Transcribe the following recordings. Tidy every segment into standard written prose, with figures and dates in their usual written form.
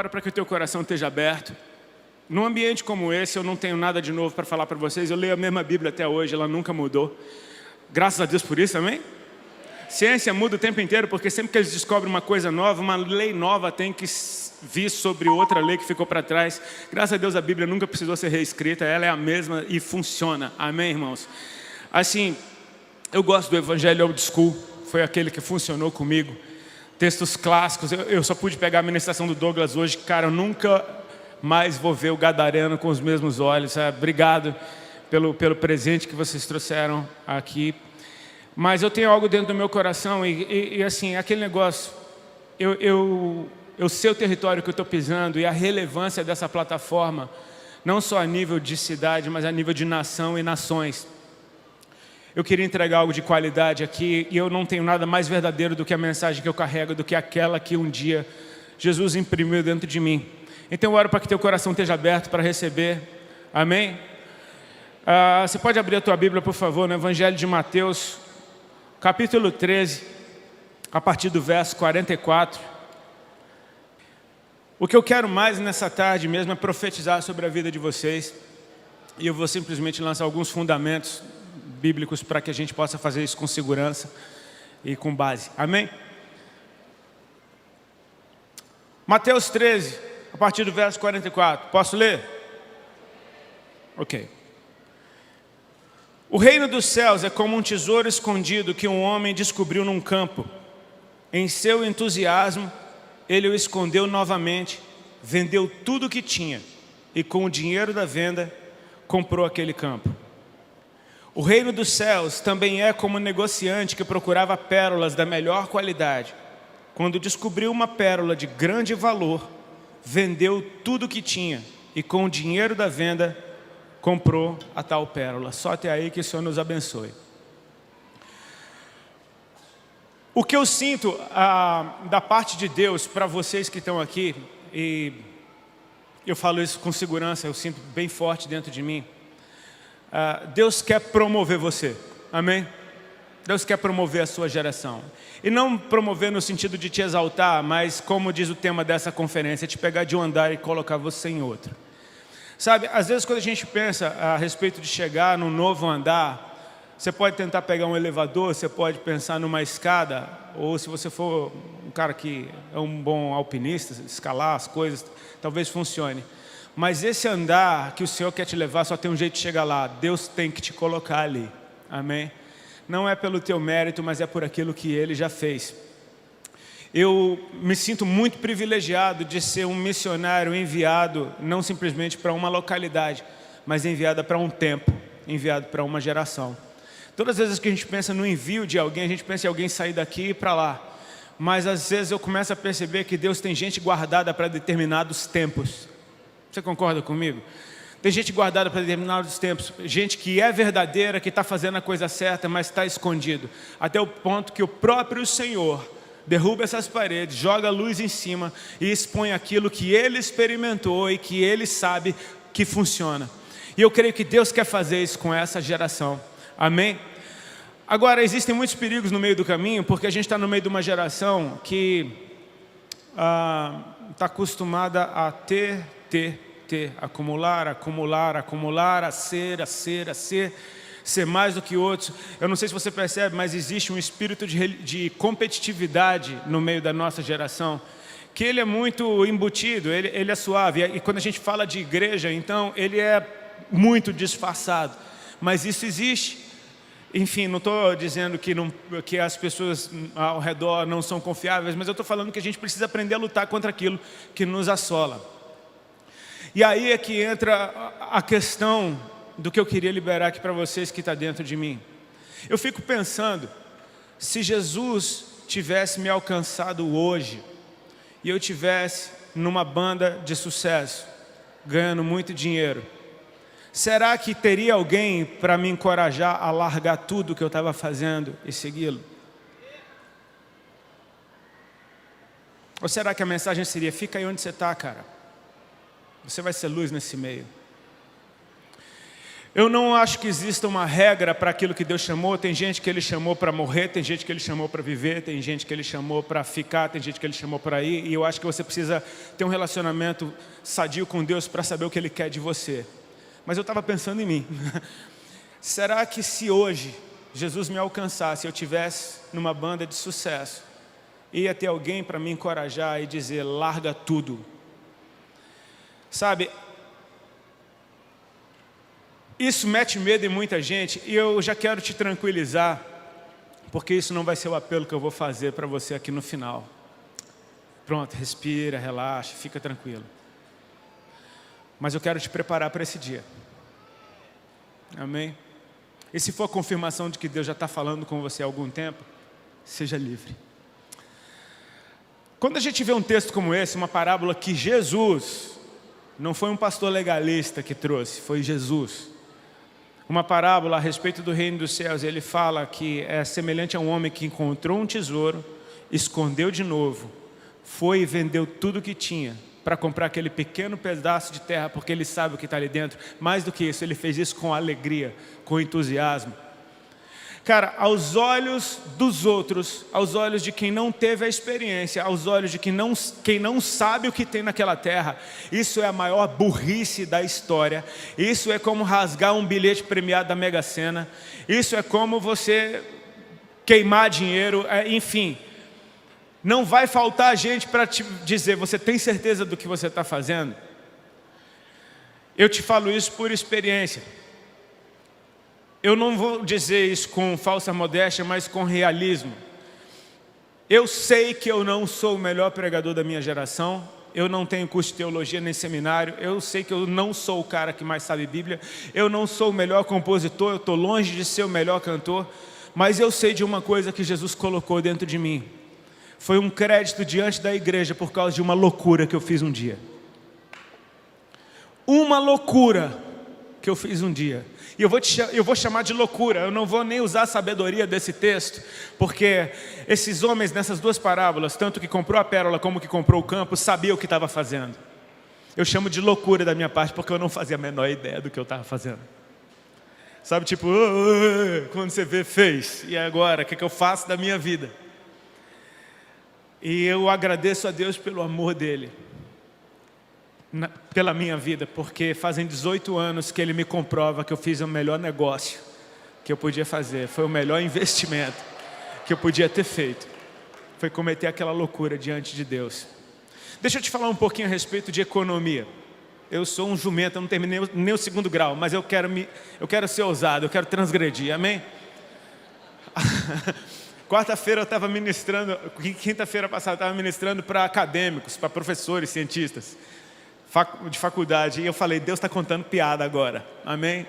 oro para que o teu coração esteja aberto. Num ambiente como esse, eu não tenho nada de novo para falar para vocês. Eu leio a mesma Bíblia até hoje, ela nunca mudou. Graças a Deus por isso, amém? Ciência muda o tempo inteiro, porque sempre que eles descobrem uma coisa nova, uma lei nova tem que vir sobre outra lei que ficou para trás. Graças a Deus a Bíblia nunca precisou ser reescrita, ela é a mesma e funciona. Amém, irmãos? Assim, eu gosto do Evangelho Old School, foi aquele que funcionou comigo. Textos clássicos, eu só pude pegar a ministração do Douglas hoje. Cara, eu nunca mais vou ver o Gadareno com os mesmos olhos. Sabe? Obrigado pelo presente que vocês trouxeram aqui. Mas eu tenho algo dentro do meu coração e assim, aquele negócio, eu sei o território que eu estou pisando e a relevância dessa plataforma, não só a nível de cidade, mas a nível de nação e nações. Eu queria entregar algo de qualidade aqui e eu não tenho nada mais verdadeiro do que a mensagem que eu carrego, do que aquela que um dia Jesus imprimiu dentro de mim. Então eu oro para que teu coração esteja aberto para receber. Amém? Você pode abrir a tua Bíblia, por favor, no Evangelho de Mateus, capítulo 13, a partir do verso 44. O que eu quero mais nessa tarde mesmo é profetizar sobre a vida de vocês. E eu vou simplesmente lançar alguns fundamentos bíblicos para que a gente possa fazer isso com segurança e com base. Amém? Mateus 13, a partir do verso 44. Posso ler? Ok. O reino dos céus é como um tesouro escondido que um homem descobriu num campo. Em seu entusiasmo, ele o escondeu novamente, vendeu tudo o que tinha e com o dinheiro da venda comprou aquele campo. O reino dos céus também é como um negociante que procurava pérolas da melhor qualidade. Quando descobriu uma pérola de grande valor, vendeu tudo o que tinha e com o dinheiro da venda comprou a tal pérola. Só até aí, que o Senhor nos abençoe. O que eu sinto da parte de Deus para vocês que estão aqui, e eu falo isso com segurança, eu sinto bem forte dentro de mim. Deus quer promover você, amém? Deus quer promover a sua geração. E não promover no sentido de te exaltar, mas como diz o tema dessa conferência, te pegar de um andar e colocar você em outro. Sabe, às vezes quando a gente pensa a respeito de chegar num novo andar, você pode tentar pegar um elevador, você pode pensar numa escada, ou se você for um cara que é um bom alpinista, escalar as coisas, talvez funcione. Mas esse andar que o Senhor quer te levar só tem um jeito de chegar lá. Deus tem que te colocar ali. Amém? Não é pelo teu mérito, mas é por aquilo que Ele já fez. Eu me sinto muito privilegiado de ser um missionário enviado, não simplesmente para uma localidade, mas enviado para um tempo, enviado para uma geração. Todas as vezes que a gente pensa no envio de alguém, a gente pensa em alguém sair daqui e ir para lá. Mas às vezes eu começo a perceber que Deus tem gente guardada para determinados tempos. Você concorda comigo? Tem gente guardada para determinados tempos, gente que é verdadeira, que está fazendo a coisa certa, mas está escondido. Até o ponto que o próprio Senhor derruba essas paredes, joga a luz em cima e expõe aquilo que Ele experimentou e que Ele sabe que funciona. E eu creio que Deus quer fazer isso com essa geração. Amém? Agora, existem muitos perigos no meio do caminho, porque a gente está no meio de uma geração que está acostumada a ter, acumular, a ser mais do que outros. Eu não sei se você percebe, mas existe um espírito de competitividade no meio da nossa geração, que ele é muito embutido, ele é suave. E quando a gente fala de igreja, então, ele é muito disfarçado. Mas isso existe. Enfim, não estou dizendo que as pessoas ao redor não são confiáveis, mas eu estou falando que a gente precisa aprender a lutar contra aquilo que nos assola. E aí é que entra a questão do que eu queria liberar aqui para vocês, que está dentro de mim. Eu fico pensando, se Jesus tivesse me alcançado hoje, e eu tivesse numa banda de sucesso, ganhando muito dinheiro, será que teria alguém para me encorajar a largar tudo que eu estava fazendo e segui-lo? Ou será que a mensagem seria, fica aí onde você está, cara? Você vai ser luz nesse meio. Eu não acho que exista uma regra para aquilo que Deus chamou. Tem gente que Ele chamou para morrer, tem gente que Ele chamou para viver, tem gente que Ele chamou para ficar, tem gente que Ele chamou para ir. E eu acho que você precisa ter um relacionamento sadio com Deus para saber o que Ele quer de você. Mas eu estava pensando em mim. Será que se hoje Jesus me alcançasse, eu estivesse numa banda de sucesso, ia ter alguém para me encorajar e dizer, larga tudo? Sabe, isso mete medo em muita gente e eu já quero te tranquilizar, porque isso não vai ser o apelo que eu vou fazer para você aqui no final. Pronto, respira, relaxa, fica tranquilo. Mas eu quero te preparar para esse dia. Amém? E se for a confirmação de que Deus já está falando com você há algum tempo, seja livre. Quando a gente vê um texto como esse, uma parábola que Jesus, não foi um pastor legalista que trouxe, foi Jesus. Uma parábola a respeito do reino dos céus, ele fala que é semelhante a um homem que encontrou um tesouro, escondeu de novo, foi e vendeu tudo o que tinha para comprar aquele pequeno pedaço de terra, porque ele sabe o que está ali dentro. Mais do que isso, ele fez isso com alegria, com entusiasmo. Cara, aos olhos dos outros, aos olhos de quem não teve a experiência, aos olhos de quem não sabe o que tem naquela terra, isso é a maior burrice da história. Isso é como rasgar um bilhete premiado da Mega Sena. Isso é como você queimar dinheiro, enfim. Não vai faltar gente para te dizer, você tem certeza do que você está fazendo? Eu te falo isso por experiência. Eu não vou dizer isso com falsa modéstia, mas com realismo. Eu sei que eu não sou o melhor pregador da minha geração. Eu não tenho curso de teologia nem seminário. Eu sei que eu não sou o cara que mais sabe Bíblia. Eu não sou o melhor compositor. Eu estou longe de ser o melhor cantor. Mas eu sei de uma coisa que Jesus colocou dentro de mim. Foi um crédito diante da igreja por causa de uma loucura que eu fiz um dia. Uma loucura que eu fiz um dia. E eu vou chamar de loucura. Eu não vou nem usar a sabedoria desse texto, porque esses homens nessas duas parábolas, tanto que comprou a pérola como que comprou o campo, sabiam o que estava fazendo. Eu chamo de loucura da minha parte, porque eu não fazia a menor ideia do que eu estava fazendo. Sabe, tipo, quando você vê, fez. E agora, o que eu faço da minha vida? E eu agradeço a Deus pelo amor dele, pela minha vida, porque fazem 18 anos que Ele me comprova que eu fiz o melhor negócio que eu podia fazer. Foi o melhor investimento que eu podia ter feito. Foi cometer aquela loucura diante de Deus. Deixa eu te falar um pouquinho a respeito de economia. Eu sou um jumento, eu não terminei nem o 2º grau, mas eu quero ser ousado, eu quero transgredir, amém? Quarta-feira eu estava ministrando, quinta-feira passada eu estava ministrando para acadêmicos, para professores, cientistas de faculdade, e eu falei, Deus está contando piada agora, amém?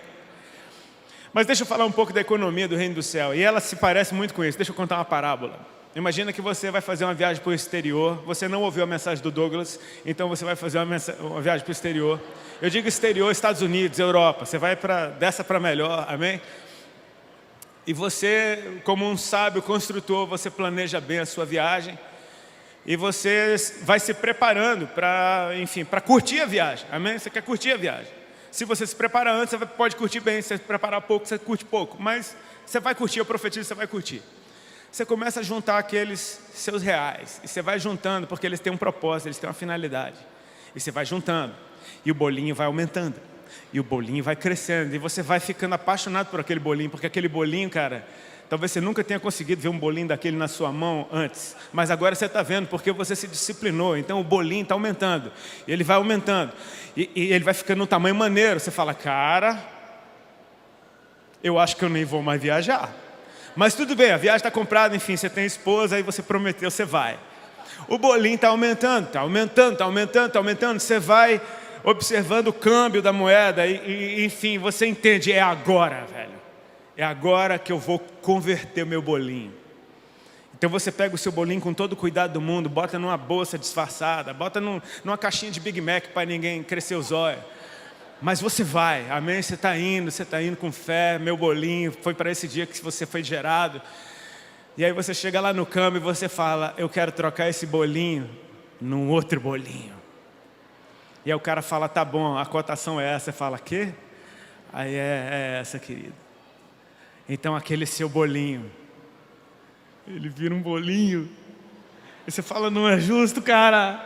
Mas deixa eu falar um pouco da economia do reino do céu, e ela se parece muito com isso. Deixa eu contar uma parábola. Imagina que você vai fazer uma viagem para o exterior, você não ouviu a mensagem do Douglas, então você vai fazer uma viagem para o exterior. Eu digo exterior, Estados Unidos, Europa, você vai dessa para melhor, amém? E você, como um sábio construtor, você planeja bem a sua viagem, e você vai se preparando para, enfim, para curtir a viagem, amém? Você quer curtir a viagem. Se você se prepara antes, você pode curtir bem. Se você se preparar pouco, você curte pouco. Mas você vai curtir, eu profetizo, você vai curtir. Você começa a juntar aqueles seus reais. E você vai juntando, porque eles têm um propósito, eles têm uma finalidade. E você vai juntando. E o bolinho vai aumentando. E o bolinho vai crescendo. E você vai ficando apaixonado por aquele bolinho. Porque aquele bolinho, cara, talvez você nunca tenha conseguido ver um bolinho daquele na sua mão antes. Mas agora você está vendo, porque você se disciplinou. Então o bolinho está aumentando. E ele vai aumentando. E ele vai ficando num tamanho maneiro. Você fala, cara, eu acho que eu nem vou mais viajar. Mas tudo bem, a viagem está comprada, enfim, você tem esposa, aí você prometeu, você vai. O bolinho está aumentando, está aumentando, está aumentando, está aumentando. Você vai observando o câmbio da moeda e enfim, você entende, é agora, velho. É agora que eu vou converter o meu bolinho. Então você pega o seu bolinho com todo o cuidado do mundo, bota numa bolsa disfarçada, bota numa caixinha de Big Mac para ninguém crescer os olhos. Mas você vai, amém? Você está indo com fé, meu bolinho, foi para esse dia que você foi gerado. E aí você chega lá no câmbio e você fala, eu quero trocar esse bolinho num outro bolinho. E aí o cara fala, tá bom, a cotação é essa. Você fala, quê? Aí é essa, querido. Então aquele seu bolinho, ele vira um bolinho. E você fala, não é justo, cara.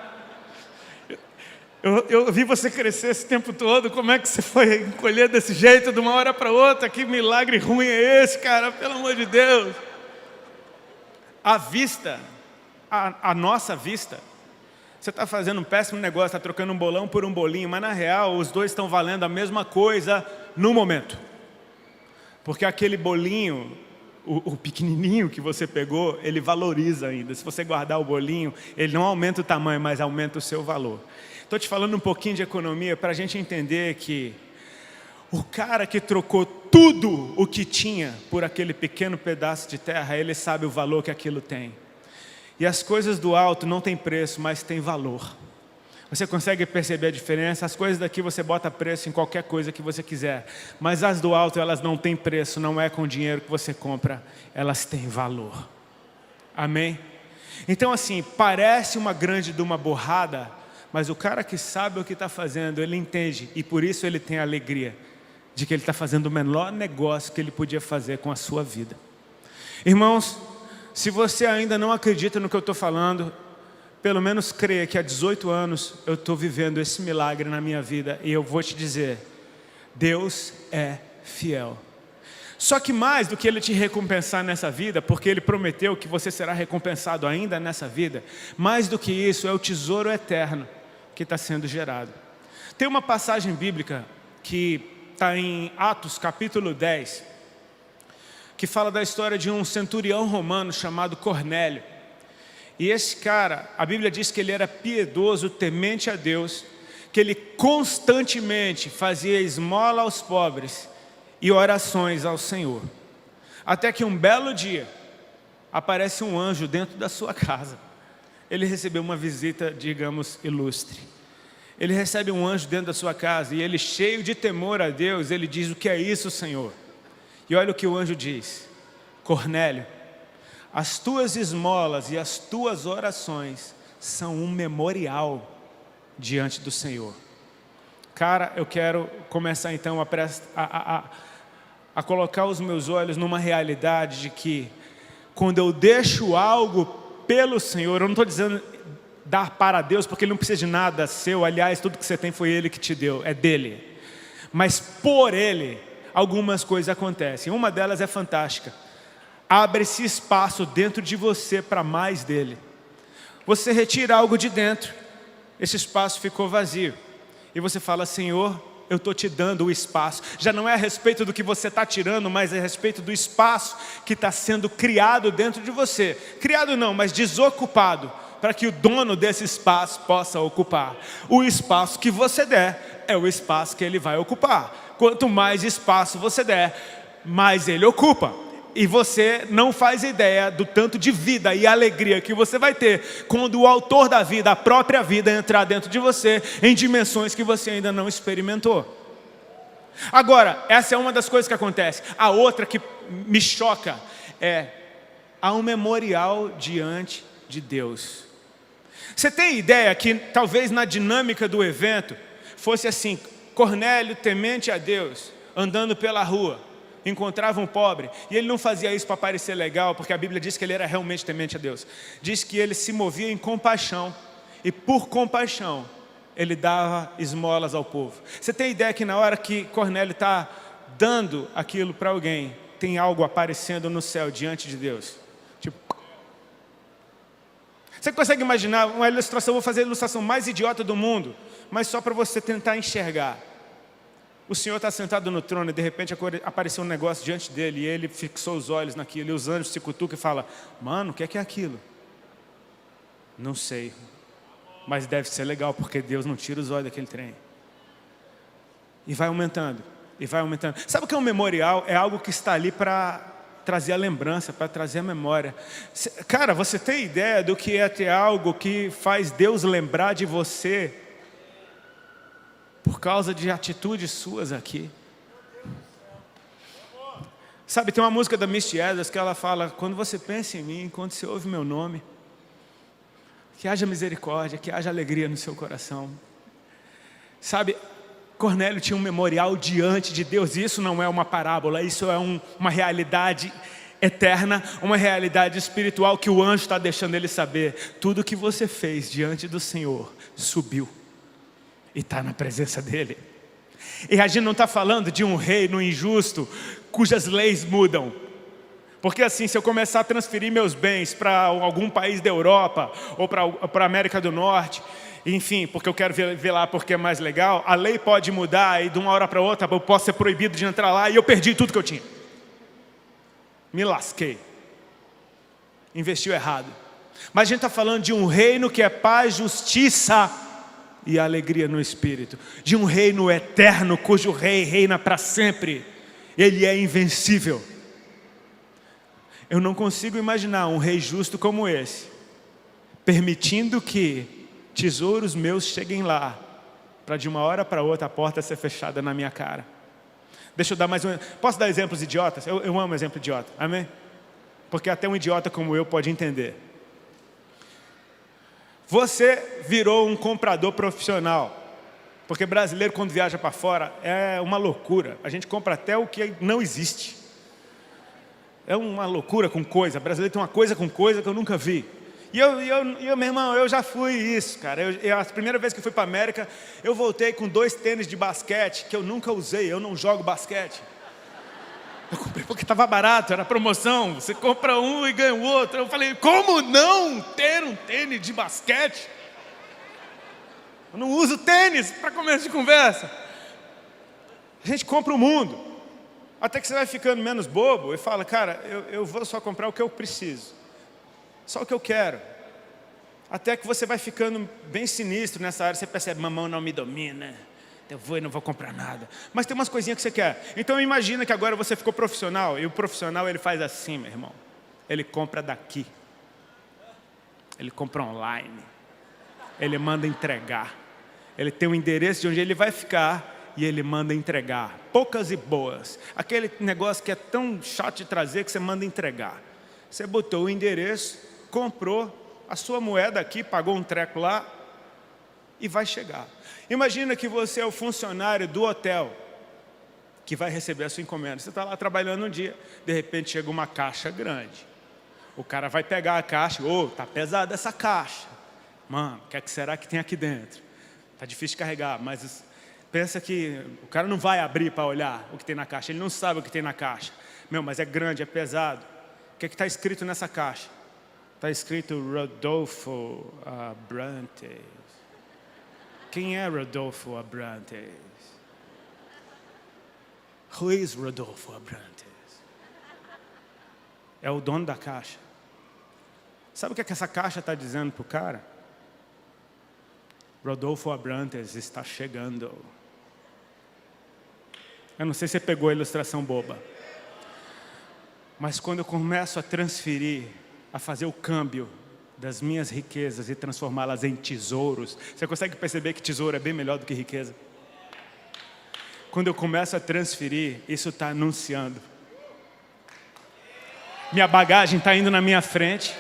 Eu vi você crescer esse tempo todo. Como é que você foi encolher desse jeito de uma hora para outra? Que milagre ruim é esse, cara? Pelo amor de Deus. A vista, a nossa vista. Você está fazendo um péssimo negócio, está trocando um bolão por um bolinho, mas na real os dois estão valendo a mesma coisa no momento. Porque aquele bolinho, o pequenininho que você pegou, ele valoriza ainda. Se você guardar o bolinho, ele não aumenta o tamanho, mas aumenta o seu valor. Estou te falando um pouquinho de economia para a gente entender que o cara que trocou tudo o que tinha por aquele pequeno pedaço de terra, ele sabe o valor que aquilo tem. E as coisas do alto não têm preço, mas têm valor. Você consegue perceber a diferença? As coisas daqui você bota preço em qualquer coisa que você quiser. Mas as do alto, elas não têm preço, não é com o dinheiro que você compra. Elas têm valor. Amém? Então assim, parece uma grande de uma borrada, mas o cara que sabe o que está fazendo, ele entende. E por isso ele tem a alegria de que ele está fazendo o menor negócio que ele podia fazer com a sua vida. Irmãos, se você ainda não acredita no que eu estou falando, pelo menos creia que há 18 anos eu estou vivendo esse milagre na minha vida. E eu vou te dizer, Deus é fiel. Só que mais do que Ele te recompensar nessa vida, porque Ele prometeu que você será recompensado ainda nessa vida, mais do que isso é o tesouro eterno que está sendo gerado. Tem uma passagem bíblica que está em Atos capítulo 10, que fala da história de um centurião romano chamado Cornélio. E esse cara, a Bíblia diz que ele era piedoso, temente a Deus, que ele constantemente fazia esmola aos pobres e orações ao Senhor. Até que um belo dia, aparece um anjo dentro da sua casa. Ele recebeu uma visita, digamos, ilustre. Ele recebe um anjo dentro da sua casa e ele, cheio de temor a Deus, ele diz: o que é isso, Senhor? E olha o que o anjo diz: Cornélio, as tuas esmolas e as tuas orações são um memorial diante do Senhor. Cara, eu quero começar então a colocar os meus olhos numa realidade de que quando eu deixo algo pelo Senhor, eu não estou dizendo dar para Deus, porque Ele não precisa de nada seu. Aliás, tudo que você tem foi Ele que te deu, é dele. Mas por Ele, algumas coisas acontecem. Uma delas é fantástica. Abre-se espaço dentro de você para mais dele. Você retira algo de dentro, esse espaço ficou vazio. E você fala: Senhor, eu estou te dando o espaço. Já não é a respeito do que você está tirando, mas é a respeito do espaço que está sendo criado dentro de você. Criado não, mas desocupado, para que o dono desse espaço possa ocupar. O espaço que você der é o espaço que ele vai ocupar. Quanto mais espaço você der, mais ele ocupa. E você não faz ideia do tanto de vida e alegria que você vai ter quando o autor da vida, a própria vida, entrar dentro de você em dimensões que você ainda não experimentou. Agora, essa é uma das coisas que acontece. A outra que me choca é: há um memorial diante de Deus. Você tem ideia que talvez na dinâmica do evento fosse assim: Cornélio, temente a Deus, andando pela rua, encontrava um pobre, e ele não fazia isso para parecer legal, porque a Bíblia diz que ele era realmente temente a Deus. Diz que ele se movia em compaixão, e por compaixão ele dava esmolas ao povo. Você tem ideia que na hora que Cornélio está dando aquilo para alguém, tem algo aparecendo no céu diante de Deus? Tipo, você consegue imaginar uma ilustração? Eu vou fazer a ilustração mais idiota do mundo, mas só para você tentar enxergar. O Senhor está sentado no trono e de repente apareceu um negócio diante dele e ele fixou os olhos naquilo e os anjos se cutucam e falam: mano, o que é aquilo? Não sei, mas deve ser legal, porque Deus não tira os olhos daquele trem. E vai aumentando, e vai aumentando. Sabe o que é um memorial? É algo que está ali para trazer a lembrança, para trazer a memória. Cara, você tem ideia do que é ter algo que faz Deus lembrar de você por causa de atitudes suas aqui? Sabe, tem uma música da Misty Edwards que ela fala: quando você pensa em mim, quando você ouve meu nome, que haja misericórdia, que haja alegria no seu coração. Sabe, Cornélio tinha um memorial diante de Deus. E isso não é uma parábola, isso é uma realidade eterna, uma realidade espiritual que o anjo está deixando ele saber. Tudo que você fez diante do Senhor subiu e está na presença dele. E a gente não está falando de um reino injusto cujas leis mudam. Porque assim, se eu começar a transferir meus bens para algum país da Europa ou para a América do Norte, enfim, porque eu quero ver lá porque é mais legal, a lei pode mudar e de uma hora para outra eu posso ser proibido de entrar lá e eu perdi tudo que eu tinha. Me lasquei. Investiu errado. Mas a gente está falando de um reino que é paz, justiça e alegria no Espírito. De um reino eterno, cujo rei reina para sempre. Ele é invencível. Eu não consigo imaginar um rei justo como esse, permitindo que tesouros meus cheguem lá, para de uma hora para outra a porta ser fechada na minha cara. Deixa eu dar mais um... Posso dar exemplos idiotas? Eu amo exemplo idiota, amém? Porque até um idiota como eu pode entender. Você virou um comprador profissional. Porque brasileiro quando viaja para fora é uma loucura. A gente compra até o que não existe. É uma loucura com coisa. O brasileiro tem uma coisa com coisa que eu nunca vi. E eu, meu irmão, eu já fui isso, cara. A primeira vez que eu fui para a América, eu voltei com 2 tênis de basquete que eu nunca usei. Eu não jogo basquete. Eu comprei porque estava barato, era promoção. Você compra um e ganha o outro. Eu falei, como não ter um tênis de basquete? Eu não uso tênis para começo de conversa. A gente compra o mundo. Até que você vai ficando menos bobo e fala, cara, eu vou só comprar o que eu preciso. Só o que eu quero. Até que você vai ficando bem sinistro nessa área, você percebe, mamão não me domina, eu vou e não vou comprar nada. Mas tem umas coisinhas que você quer. Então imagina que agora você ficou profissional, e o profissional ele faz assim, meu irmão. Ele compra daqui. Ele compra online. Ele manda entregar. Ele tem um endereço de onde ele vai ficar e ele manda entregar. Poucas e boas. Aquele negócio que é tão chato de trazer que você manda entregar. Você botou o endereço, comprou a sua moeda aqui, pagou um treco lá e vai chegar. Imagina que você é o funcionário do hotel que vai receber a sua encomenda. Você está lá trabalhando um dia, de repente chega uma caixa grande. O cara vai pegar a caixa, tá pesada essa caixa. Mano, o que será que tem aqui dentro? Tá difícil de carregar, mas pensa que o cara não vai abrir para olhar o que tem na caixa. Ele não sabe o que tem na caixa. Mas é grande, é pesado. O que está escrito nessa caixa? Está escrito Rodolfo Abrantes. Quem é Rodolfo Abrantes? Who is Rodolfo Abrantes? É o dono da caixa. Sabe o que essa caixa está dizendo para o cara? Rodolfo Abrantes está chegando. Eu não sei se você pegou a ilustração boba. Mas quando eu começo a transferir, a fazer o câmbio das minhas riquezas e transformá-las em tesouros, você consegue perceber que tesouro é bem melhor do que riqueza? Quando eu começo a transferir, isso está anunciando. Minha bagagem está indo na minha frente.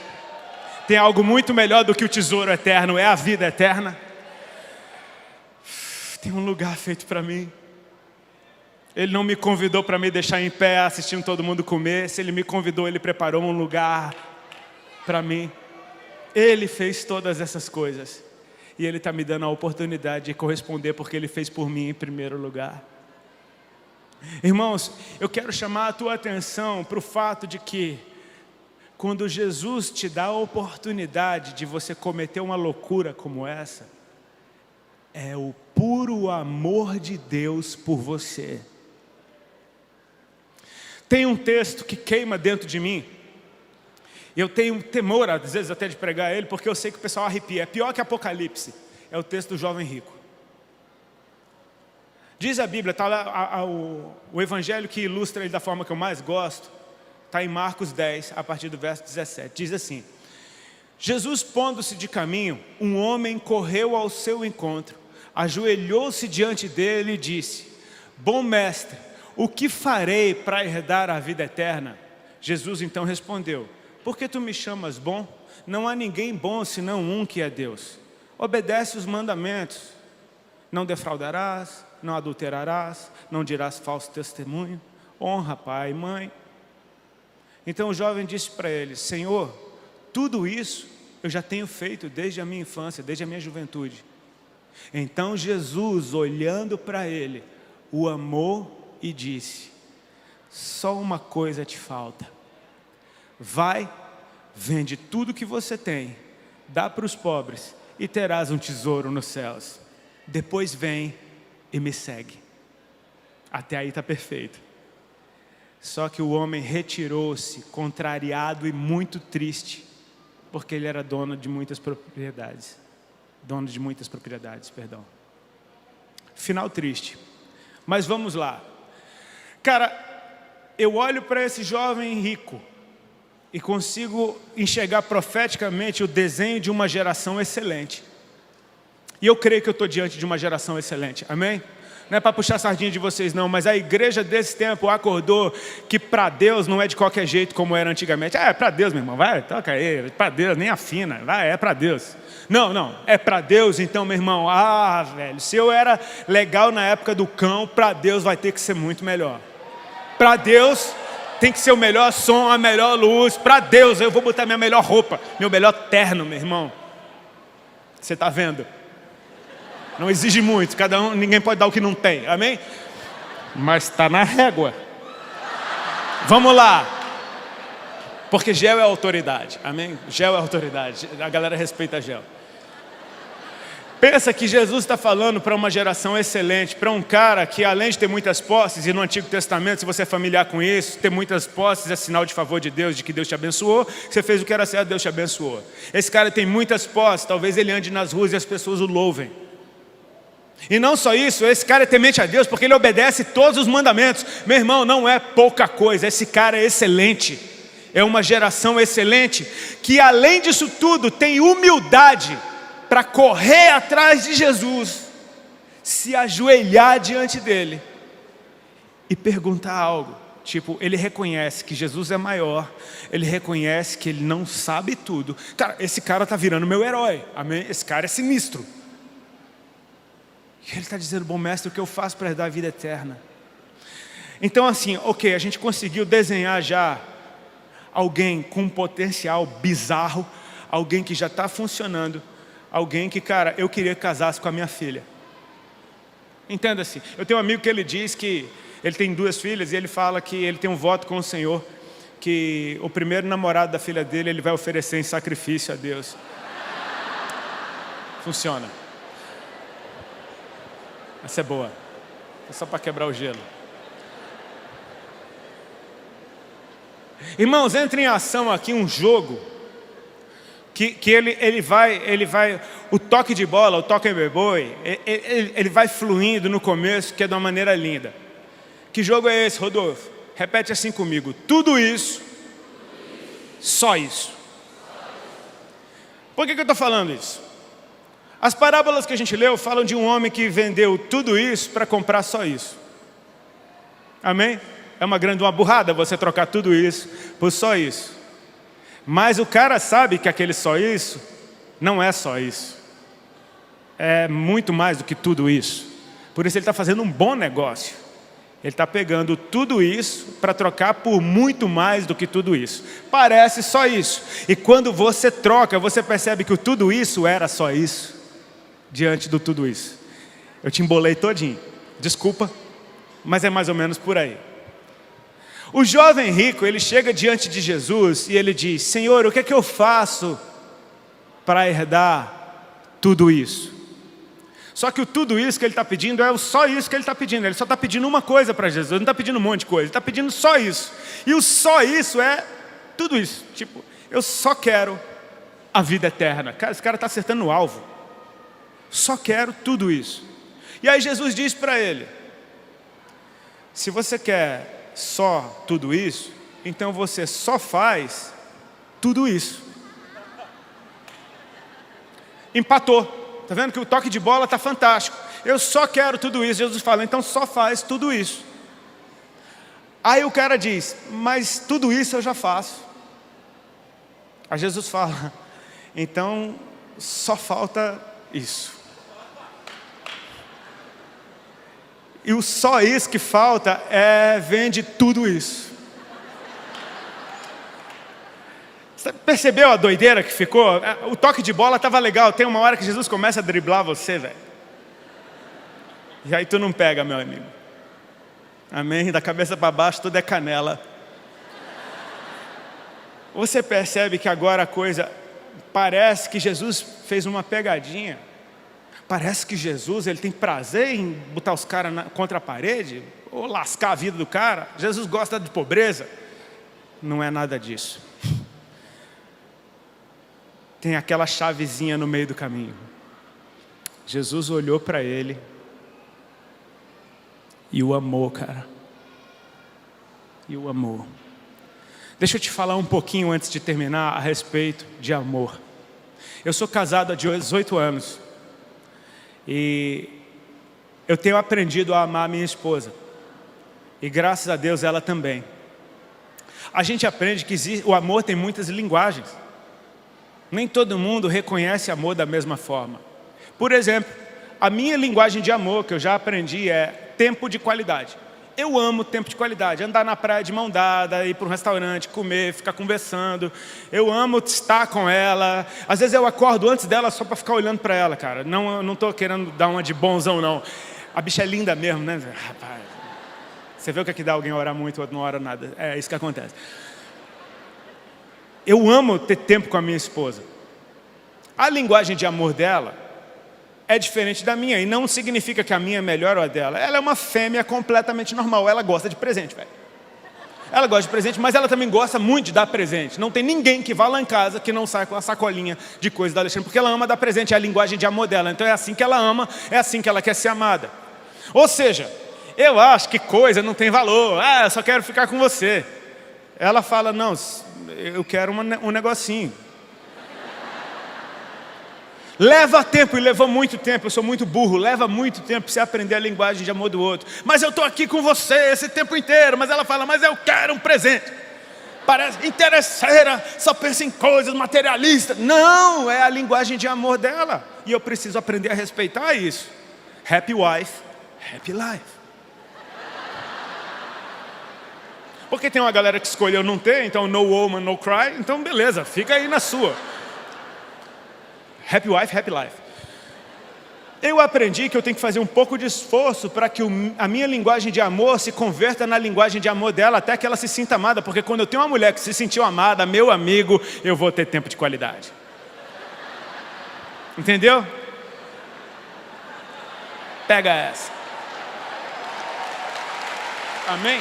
Tem algo muito melhor do que o tesouro eterno, é a vida eterna. Tem um lugar feito para mim. Ele não me convidou para me deixar em pé assistindo todo mundo comer. Se Ele me convidou, Ele preparou um lugar para mim. Ele fez todas essas coisas. E Ele está me dando a oportunidade de corresponder porque Ele fez por mim em primeiro lugar. Irmãos, eu quero chamar a tua atenção para o fato de que quando Jesus te dá a oportunidade de você cometer uma loucura como essa, é o puro amor de Deus por você. Tem um texto que queima dentro de mim. Eu tenho temor, às vezes, até de pregar ele, porque eu sei que o pessoal arrepia. É pior que Apocalipse. É o texto do jovem rico. Diz a Bíblia, está lá o evangelho que ilustra ele da forma que eu mais gosto. Está em Marcos 10, a partir do verso 17. Diz assim: Jesus, pondo-se de caminho, um homem correu ao seu encontro, ajoelhou-se diante dele e disse: Bom mestre, o que farei para herdar a vida eterna? Jesus então respondeu: Por que tu me chamas bom? Não há ninguém bom senão um que é Deus. Obedece os mandamentos. Não defraudarás, não adulterarás, não dirás falso testemunho, honra pai e mãe. Então o jovem disse para ele: Senhor, tudo isso eu já tenho feito desde a minha infância, desde a minha juventude. Então Jesus, olhando para ele, o amou e disse: só uma coisa te falta. Vai, vende tudo que você tem, dá para os pobres e terás um tesouro nos céus. Depois vem e me segue. Até aí está perfeito. Só que o homem retirou-se, contrariado e muito triste, porque ele era dono de muitas propriedades. Perdão. Final triste. Mas vamos lá. Cara, eu olho para esse jovem rico e consigo enxergar profeticamente o desenho de uma geração excelente. E eu creio que eu estou diante de uma geração excelente. Amém? Não é para puxar a sardinha de vocês não, mas a igreja desse tempo acordou que para Deus não é de qualquer jeito como era antigamente. É para Deus, meu irmão, vai, toca aí, para Deus, nem afina, vai, é para Deus. Não, é para Deus, então, meu irmão, velho, se eu era legal na época do cão, para Deus vai ter que ser muito melhor. Para Deus tem que ser o melhor som, a melhor luz. Para Deus eu vou botar minha melhor roupa, meu melhor terno, meu irmão. Você está vendo? Não exige muito, ninguém pode dar o que não tem, amém? Mas está na régua. Vamos lá. Porque Gel é autoridade, amém? Gel é autoridade, a galera respeita Gel. Pensa que Jesus está falando para uma geração excelente, para um cara que além de ter muitas posses, e no Antigo Testamento, se você é familiar com isso, ter muitas posses é sinal de favor de Deus, de que Deus te abençoou, você fez o que era certo, Deus te abençoou. Esse cara tem muitas posses, talvez ele ande nas ruas e as pessoas o louvem. E não só isso, esse cara é temente a Deus porque ele obedece todos os mandamentos. Meu irmão, não é pouca coisa, esse cara é excelente. É uma geração excelente que além disso tudo tem humildade para correr atrás de Jesus, se ajoelhar diante dele e perguntar algo. Tipo, ele reconhece que Jesus é maior, ele reconhece que ele não sabe tudo. Cara, esse cara está virando meu herói, amém? Esse cara é sinistro. E ele está dizendo: bom mestre, o que eu faço para herdar a vida eterna? Então assim, ok, a gente conseguiu desenhar já alguém com um potencial bizarro, alguém que já está funcionando, alguém que, cara, eu queria que casasse com a minha filha. Entenda-se, eu tenho um amigo que ele diz que ele tem 2 filhas e ele fala que ele tem um voto com o Senhor, que o primeiro namorado da filha dele ele vai oferecer em sacrifício a Deus. Funciona. Essa é boa, é só para quebrar o gelo. Irmãos, entra em ação aqui um jogo que ele vai, o toque de bola, o toque beboi, ele vai fluindo no começo, que é de uma maneira linda. Que jogo é esse, Rodolfo? Repete assim comigo: tudo isso, só isso. Por que eu estou falando isso? As parábolas que a gente leu falam de um homem que vendeu tudo isso para comprar só isso. Amém? É uma burrada você trocar tudo isso por só isso. Mas o cara sabe que aquele só isso não é só isso. É muito mais do que tudo isso. Por isso ele está fazendo um bom negócio. Ele está pegando tudo isso para trocar por muito mais do que tudo isso. Parece só isso. E quando você troca, você percebe que o tudo isso era só isso. Diante do tudo isso. Eu te embolei todinho. Desculpa, mas é mais ou menos por aí. O jovem rico, ele chega diante de Jesus e ele diz: Senhor, o que é que eu faço para herdar tudo isso? Só que o tudo isso que ele está pedindo é só isso que ele está pedindo. Ele só está pedindo uma coisa para Jesus, ele não está pedindo um monte de coisa, ele está pedindo só isso. E o só isso é tudo isso. Tipo, eu só quero a vida eterna. Cara, esse cara está acertando o alvo. Só quero tudo isso. E aí Jesus diz para ele: se você quer só tudo isso, então você só faz tudo isso. Empatou. Está vendo que o toque de bola está fantástico. Eu só quero tudo isso. Jesus fala: então só faz tudo isso. Aí o cara diz: mas tudo isso eu já faço. Aí Jesus fala: então só falta isso. E o só isso que falta vende tudo isso. Você percebeu a doideira que ficou? O toque de bola estava legal. Tem uma hora que Jesus começa a driblar você, velho. E aí tu não pega, meu amigo. Amém? Da cabeça para baixo tudo é canela. Você percebe que agora a coisa... Parece que Jesus fez uma pegadinha. Parece que Jesus ele tem prazer em botar os caras contra a parede. Ou lascar a vida do cara. Jesus gosta de pobreza. Não é nada disso. Tem aquela chavezinha no meio do caminho. Jesus olhou para ele e o amou, cara. E o amou. Deixa eu te falar um pouquinho antes de terminar a respeito de amor. Eu sou casado há 18 anos. E eu tenho aprendido a amar minha esposa. E graças a Deus ela também. A gente aprende que o amor tem muitas linguagens. Nem todo mundo reconhece amor da mesma forma. Por exemplo, a minha linguagem de amor, que eu já aprendi, é tempo de qualidade. Eu amo tempo de qualidade. Andar na praia de mão dada, ir para um restaurante, comer, ficar conversando. Eu amo estar com ela. Às vezes eu acordo antes dela só para ficar olhando para ela, cara. Não, eu não estou querendo dar uma de bonzão, não. A bicha é linda mesmo, né? Rapaz, você vê o que é que dá alguém orar muito, outro não ora nada. É isso que acontece. Eu amo ter tempo com a minha esposa. A linguagem de amor dela é diferente da minha. E não significa que a minha é melhor ou a dela. Ela é uma fêmea completamente normal. Ela gosta de presente, velho. Ela gosta de presente, mas ela também gosta muito de dar presente. Não tem ninguém que vá lá em casa que não saia com a sacolinha de coisa da Alexandre. Porque ela ama dar presente, é a linguagem de amor dela. Então é assim que ela ama, é assim que ela quer ser amada. Ou seja, eu acho que coisa não tem valor. Eu só quero ficar com você. Ela fala, não, eu quero um negocinho. Leva tempo, e levou muito tempo, eu sou muito burro. Leva muito tempo para você aprender a linguagem de amor do outro. Mas eu estou aqui com você esse tempo inteiro. Mas ela fala, mas eu quero um presente. Parece interesseira, só pensa em coisas materialistas. Não, é a linguagem de amor dela. E eu preciso aprender a respeitar isso. Happy wife, happy life. Porque tem uma galera que escolheu não ter, então no woman, no cry. Então beleza, fica aí na sua. Happy wife, happy life. Eu aprendi que eu tenho que fazer um pouco de esforço para que a minha linguagem de amor se converta na linguagem de amor dela, até que ela se sinta amada. Porque quando eu tenho uma mulher que se sentiu amada, meu amigo, eu vou ter tempo de qualidade. Entendeu? Pega essa. Amém?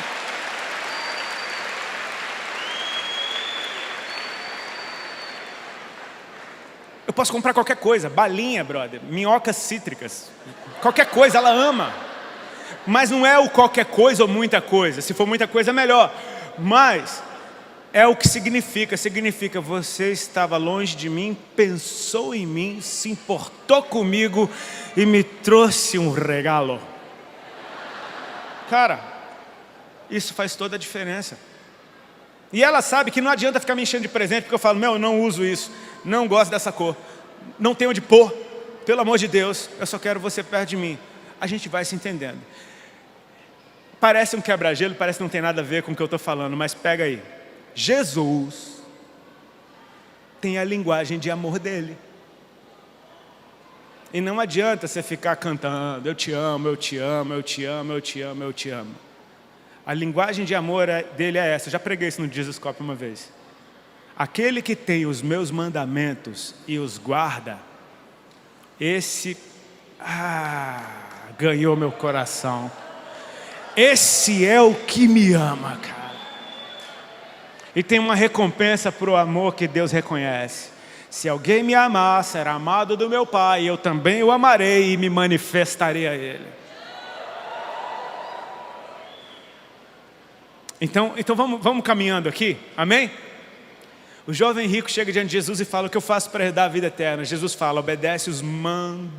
Eu posso comprar qualquer coisa, balinha, brother, minhocas cítricas, qualquer coisa, ela ama. Mas não é o qualquer coisa ou muita coisa. Se for muita coisa, é melhor. Mas é o que significa. Significa, você estava longe de mim, pensou em mim, se importou comigo e me trouxe um regalo. Cara, isso faz toda a diferença. E ela sabe que não adianta ficar me enchendo de presente, porque eu falo, eu não uso isso, não gosto dessa cor, não tenho onde pôr, pelo amor de Deus, eu só quero você perto de mim. A gente vai se entendendo. Parece um quebra-gelo, parece que não tem nada a ver com o que eu estou falando, mas pega aí. Jesus tem a linguagem de amor dele. E não adianta você ficar cantando, eu te amo, eu te amo, eu te amo, eu te amo, eu te amo. A linguagem de amor dele é essa. Eu já preguei isso no Jesus Cop uma vez. Aquele que tem os meus mandamentos e os guarda, esse ganhou meu coração. Esse é o que me ama, cara. E tem uma recompensa para o amor que Deus reconhece. Se alguém me amar, será amado do meu Pai. Eu também o amarei e me manifestarei a Ele. Então vamos caminhando aqui, amém? O jovem rico chega diante de Jesus e fala, o que eu faço para herdar a vida eterna? Jesus fala, obedece os mandamentos.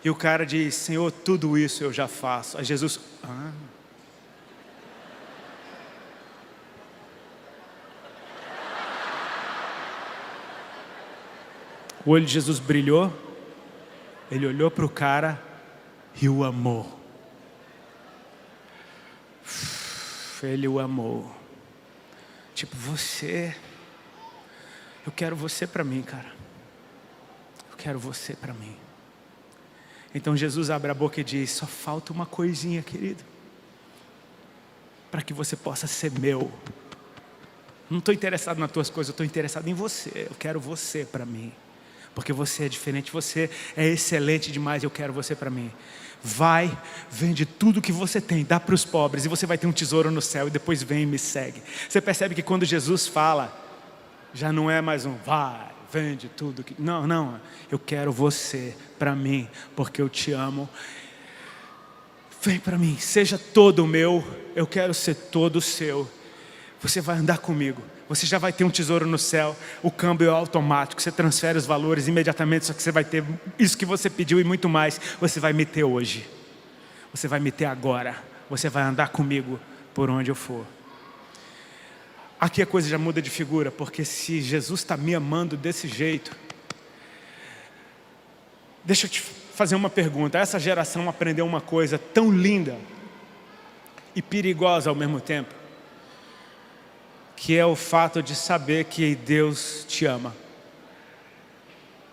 E o cara diz, Senhor, tudo isso eu já faço. Aí Jesus, O olho de Jesus brilhou. Ele olhou para o cara e o amou. Ele o amou. Tipo, eu quero você para mim, cara. Eu quero você para mim. Então Jesus abre a boca e diz: só falta uma coisinha, querido, para que você possa ser meu. Não estou interessado nas tuas coisas, eu estou interessado em você. Eu quero você para mim, porque você é diferente, você é excelente demais. Eu quero você para mim. Vai, vende tudo que você tem, dá para os pobres, e você vai ter um tesouro no céu, e depois vem e me segue. Você percebe que quando Jesus fala, já não é mais um vai, vende tudo que... Não, eu quero você para mim, porque eu te amo. Vem para mim, seja todo meu, eu quero ser todo seu. Você vai andar comigo, você já vai ter um tesouro no céu. O câmbio é automático, você transfere os valores imediatamente, só que você vai ter isso que você pediu e muito mais. Você vai me ter hoje, você vai me ter agora, você vai andar comigo por onde eu for. Aqui a coisa já muda de figura, porque se Jesus está me amando desse jeito, deixa eu te fazer uma pergunta. Essa geração aprendeu uma coisa tão linda e perigosa ao mesmo tempo, que é o fato de saber que Deus te ama.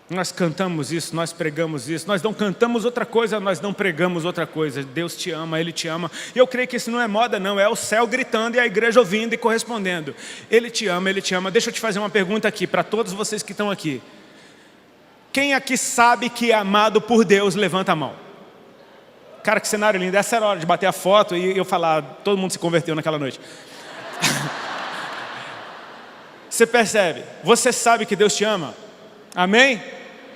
Nós cantamos isso, nós pregamos isso, nós não cantamos outra coisa, nós não pregamos outra coisa. Deus te ama, Ele te ama. E eu creio que isso não é moda não, é o céu gritando e a igreja ouvindo e correspondendo. Ele te ama, Ele te ama. Deixa eu te fazer uma pergunta aqui, para todos vocês que estão aqui. Quem aqui sabe que é amado por Deus, levanta a mão. Cara, que cenário lindo. Essa era a hora de bater a foto e eu falar, todo mundo se converteu naquela noite. Você percebe? Você sabe que Deus te ama? Amém?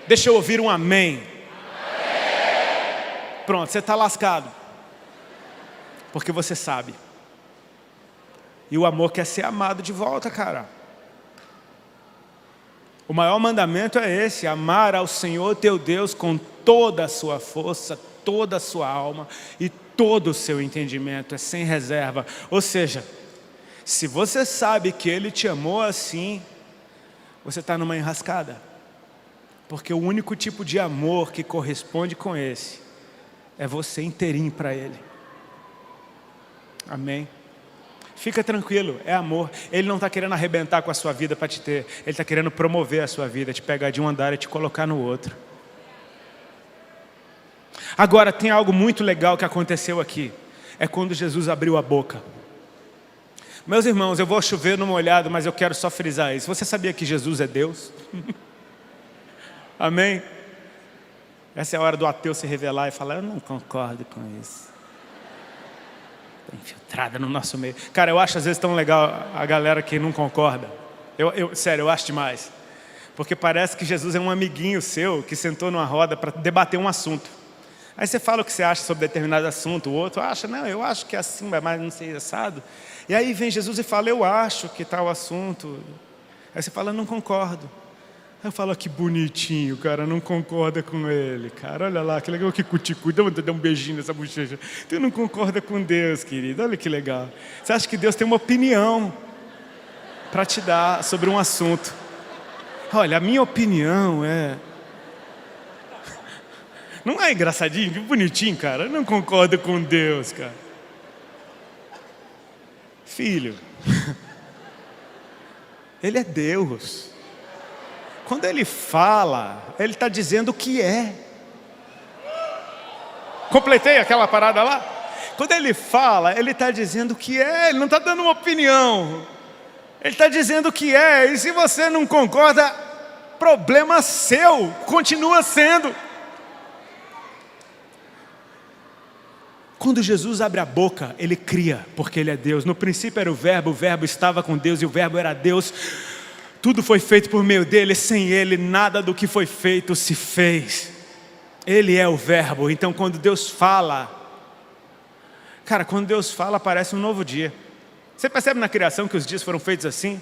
Deixa eu ouvir um amém. Pronto, você está lascado. Porque você sabe. E o amor quer ser amado de volta, cara. O maior mandamento é esse: amar ao Senhor teu Deus com toda a sua força, toda a sua alma e todo o seu entendimento. É sem reserva. Ou seja, se você sabe que Ele te amou assim, você está numa enrascada. Porque o único tipo de amor que corresponde com esse é você inteirinho para Ele. Amém? Fica tranquilo, é amor. Ele não está querendo arrebentar com a sua vida para te ter. Ele está querendo promover a sua vida, te pegar de um andar e te colocar no outro. Agora, tem algo muito legal que aconteceu aqui. É quando Jesus abriu a boca. Meus irmãos, eu vou chover no molhado, mas eu quero só frisar isso. Você sabia que Jesus é Deus? Amém? Essa é a hora do ateu se revelar e falar: eu não concordo com isso. Está infiltrada no nosso meio. Cara, eu acho às vezes tão legal a galera que não concorda. Sério, eu acho demais. Porque parece que Jesus é um amiguinho seu que sentou numa roda para debater um assunto. Aí você fala o que você acha sobre determinado assunto, o outro acha: não, eu acho que é assim, mas não sei, assado. E aí vem Jesus e fala: eu acho que tal assunto. Aí você fala: não concordo. Aí eu falo: que bonitinho, cara, não concorda com ele, cara, olha lá, que legal, que cuticute, dá um beijinho nessa bochecha. Tu não concorda com Deus, querido, olha que legal. Você acha que Deus tem uma opinião para te dar sobre um assunto? Olha, a minha opinião é... Não é engraçadinho, que bonitinho, cara, não concorda com Deus, cara. Filho, Ele é Deus. Quando Ele fala, Ele está dizendo o que é. Completei aquela parada lá? Quando Ele fala, Ele está dizendo o que é. Ele não está dando uma opinião. Ele está dizendo o que é. E se você não concorda, problema seu. Continua sendo. Quando Jesus abre a boca, Ele cria, porque Ele é Deus. No princípio era o verbo estava com Deus e o verbo era Deus. Tudo foi feito por meio dele, sem ele nada do que foi feito se fez. Ele é o verbo. Então quando Deus fala, cara, quando Deus fala parece um novo dia. Você percebe na criação que os dias foram feitos assim?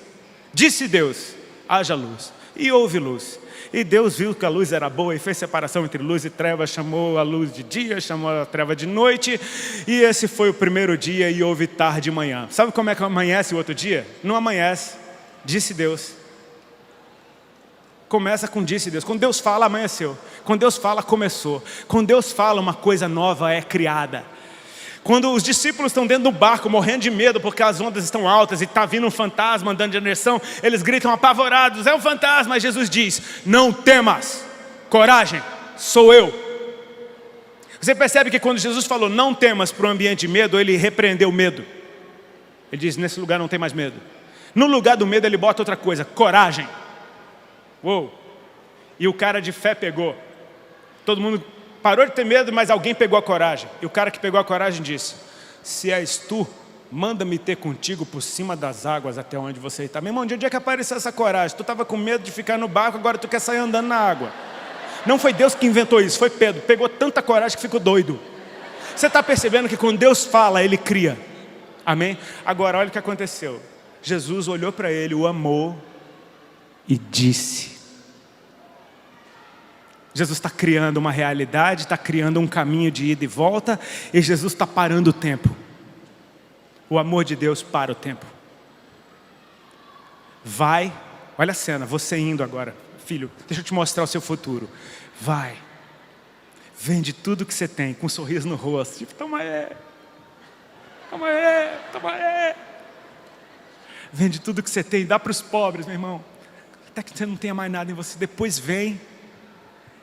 Disse Deus: haja luz, e houve luz. E Deus viu que a luz era boa e fez separação entre luz e treva, chamou a luz de dia, chamou a treva de noite. E esse foi o primeiro dia e houve tarde e manhã. Sabe como é que amanhece o outro dia? Não amanhece, disse Deus. Começa com disse Deus. Quando Deus fala, amanheceu. Quando Deus fala, começou. Quando Deus fala, uma coisa nova é criada. Quando os discípulos estão dentro do barco, morrendo de medo, porque as ondas estão altas e está vindo um fantasma andando de direção, eles gritam apavorados, é um fantasma. Mas Jesus diz, não temas, coragem, sou eu. Você percebe que quando Jesus falou, não temas para o ambiente de medo, ele repreendeu o medo. Ele diz, nesse lugar não tem mais medo. No lugar do medo ele bota outra coisa, coragem. Uou! E o cara de fé pegou. Todo mundo parou de ter medo, mas alguém pegou a coragem. E o cara que pegou a coragem disse, se és tu, manda-me ter contigo por cima das águas até onde você está. Meu irmão, de onde é que apareceu essa coragem? Tu estava com medo de ficar no barco, agora tu quer sair andando na água. Não foi Deus que inventou isso, foi Pedro. Pegou tanta coragem que ficou doido. Você está percebendo que quando Deus fala, Ele cria. Amém? Agora, olha o que aconteceu. Jesus olhou para ele, o amou e disse. Jesus está criando uma realidade, está criando um caminho de ida e volta, e Jesus está parando o tempo. O amor de Deus para o tempo. Vai, olha a cena, você indo agora, filho, deixa eu te mostrar o seu futuro. Vai, vende tudo que você tem, com um sorriso no rosto, tipo, toma aí, toma aí, toma aí. Vende tudo que você tem, dá para os pobres, meu irmão. Até que você não tenha mais nada em você, depois vem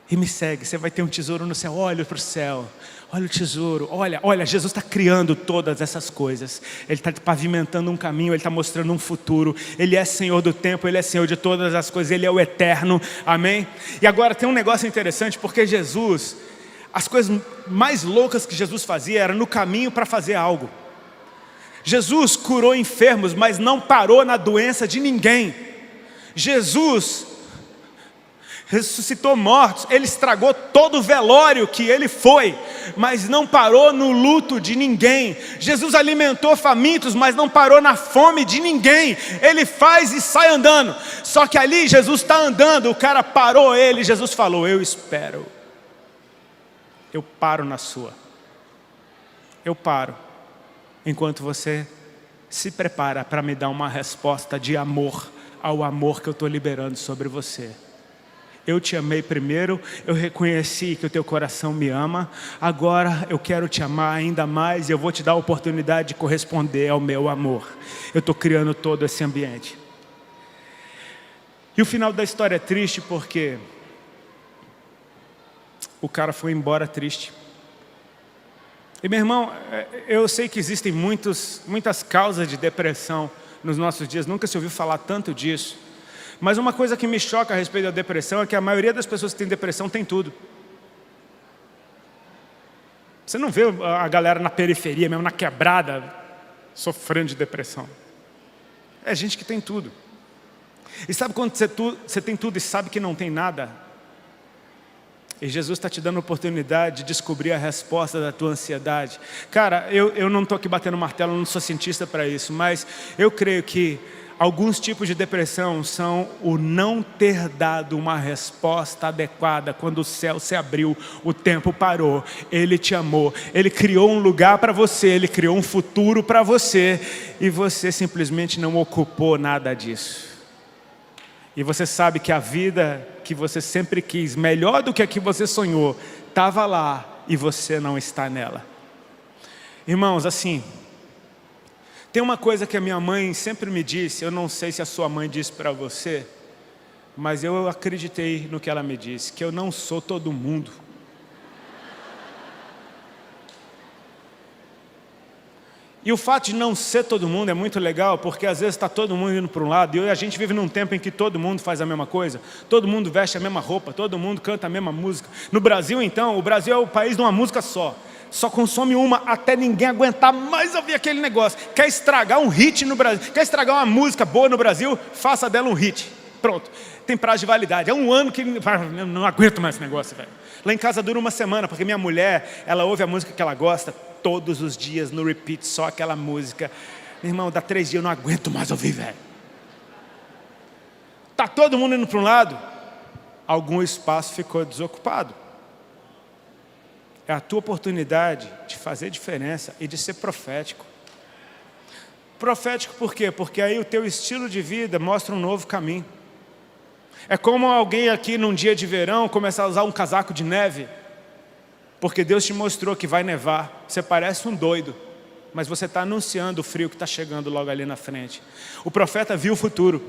e me segue, você vai ter um tesouro no céu. Olha para o céu, olha o tesouro, olha, Jesus está criando todas essas coisas. Ele está pavimentando um caminho, Ele está mostrando um futuro. Ele é Senhor do tempo, Ele é Senhor de todas as coisas, Ele é o eterno, amém? E agora tem um negócio interessante, porque Jesus, as coisas mais loucas que Jesus fazia, era no caminho para fazer algo. Jesus curou enfermos, mas não parou na doença de ninguém. Jesus ressuscitou mortos, Ele estragou todo o velório que Ele foi, mas não parou no luto de ninguém. Jesus alimentou famintos, mas não parou na fome de ninguém. Ele faz e sai andando. Só que ali Jesus está andando, o cara parou Ele, Jesus falou, eu espero. Eu paro na sua. Eu paro, enquanto você se prepara para me dar uma resposta de amor ao amor que eu estou liberando sobre você. Eu te amei primeiro, eu reconheci que o teu coração me ama, agora eu quero te amar ainda mais e eu vou te dar a oportunidade de corresponder ao meu amor. Eu estou criando todo esse ambiente. E o final da história é triste porque o cara foi embora triste. E meu irmão, eu sei que existem muitas causas de depressão nos nossos dias, nunca se ouviu falar tanto disso. Mas uma coisa que me choca a respeito da depressão é que a maioria das pessoas que tem depressão tem tudo. Você não vê a galera na periferia, mesmo na quebrada, sofrendo de depressão. É gente que tem tudo. E sabe quando você tem tudo e sabe que não tem nada? E Jesus está te dando a oportunidade de descobrir a resposta da tua ansiedade. Cara, eu não estou aqui batendo martelo, eu não sou cientista para isso, mas eu creio que alguns tipos de depressão são o não ter dado uma resposta adequada. Quando o céu se abriu, o tempo parou, Ele te amou, Ele criou um lugar para você, Ele criou um futuro para você, e você simplesmente não ocupou nada disso. E você sabe que a vida que você sempre quis, melhor do que a que você sonhou, estava lá e você não está nela. Irmãos, assim, tem uma coisa que a minha mãe sempre me disse, eu não sei se a sua mãe disse para você, mas eu acreditei no que ela me disse, que eu não sou todo mundo. E o fato de não ser todo mundo é muito legal, porque às vezes está todo mundo indo para um lado, e a gente vive num tempo em que todo mundo faz a mesma coisa, todo mundo veste a mesma roupa, todo mundo canta a mesma música. No Brasil então, o Brasil é o país de uma música só consome uma até ninguém aguentar mais ouvir aquele negócio. Quer estragar um hit no Brasil, quer estragar uma música boa no Brasil, faça dela um hit. Pronto, tem prazo de validade, é um ano que eu não aguento mais esse negócio, velho. Lá em casa dura uma semana, porque minha mulher, ela ouve a música que ela gosta todos os dias no repeat, só aquela música. Meu irmão, dá 3 dias, eu não aguento mais ouvir, velho. Tá todo mundo indo para um lado, algum espaço ficou desocupado. É a tua oportunidade de fazer diferença e de ser profético. Profético por quê? Porque aí o teu estilo de vida mostra um novo caminho. É como alguém aqui num dia de verão começar a usar um casaco de neve, porque Deus te mostrou que vai nevar. Você parece um doido, mas você está anunciando o frio que está chegando logo ali na frente. O profeta viu o futuro,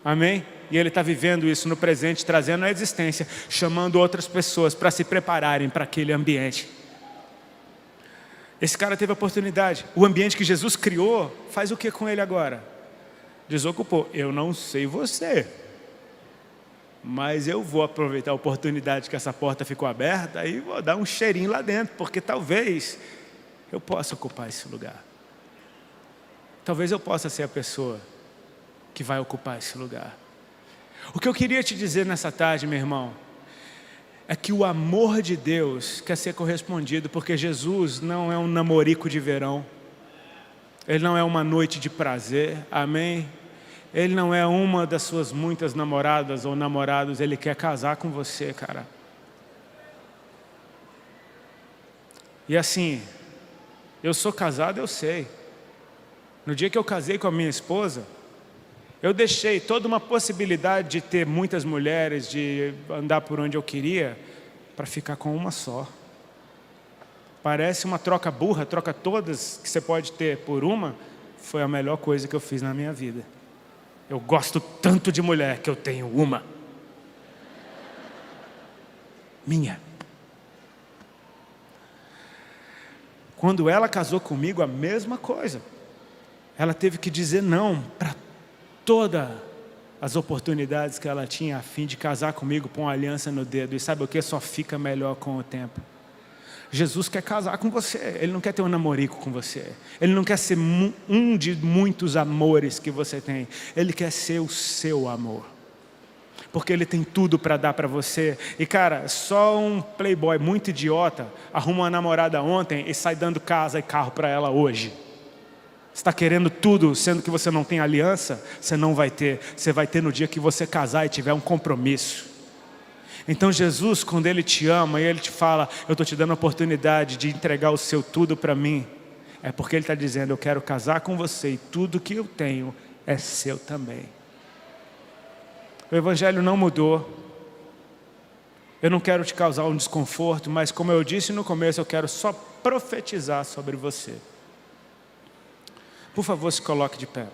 amém? E ele está vivendo isso no presente, trazendo a existência, chamando outras pessoas para se prepararem para aquele ambiente. Esse cara teve a oportunidade. O ambiente que Jesus criou, faz o que com ele agora? Desocupou. Eu não sei você, mas eu vou aproveitar a oportunidade que essa porta ficou aberta e vou dar um cheirinho lá dentro, porque talvez eu possa ocupar esse lugar. Talvez eu possa ser a pessoa que vai ocupar esse lugar. O que eu queria te dizer nessa tarde, meu irmão, é que o amor de Deus quer ser correspondido, porque Jesus não é um namorico de verão. Ele não é uma noite de prazer, amém? Ele não é uma das suas muitas namoradas ou namorados, Ele quer casar com você, cara. E assim, eu sou casado, eu sei. No dia que eu casei com a minha esposa, eu deixei toda uma possibilidade de ter muitas mulheres, de andar por onde eu queria, para ficar com uma só. Parece uma troca burra, troca todas que você pode ter por uma. Foi a melhor coisa que eu fiz na minha vida. Eu gosto tanto de mulher que eu tenho uma. Minha. Quando ela casou comigo, a mesma coisa. Ela teve que dizer não para todas as oportunidades que ela tinha a fim de casar comigo, pôr uma aliança no dedo. E sabe o que? Só fica melhor com o tempo. Jesus quer casar com você. Ele não quer ter um namorico com você. Ele não quer ser um de muitos amores que você tem. Ele quer ser o seu amor. Porque Ele tem tudo para dar para você. E cara, só um playboy muito idiota arruma uma namorada ontem e sai dando casa e carro para ela hoje. Você está querendo tudo, sendo que você não tem aliança? Você não vai ter. Você vai ter no dia que você casar e tiver um compromisso. Então Jesus, quando Ele te ama e Ele te fala, eu estou te dando a oportunidade de entregar o seu tudo para mim, é porque Ele está dizendo, eu quero casar com você e tudo que eu tenho é seu também. O Evangelho não mudou. Eu não quero te causar um desconforto, mas como eu disse no começo, eu quero só profetizar sobre você. Por favor, se coloque de pé.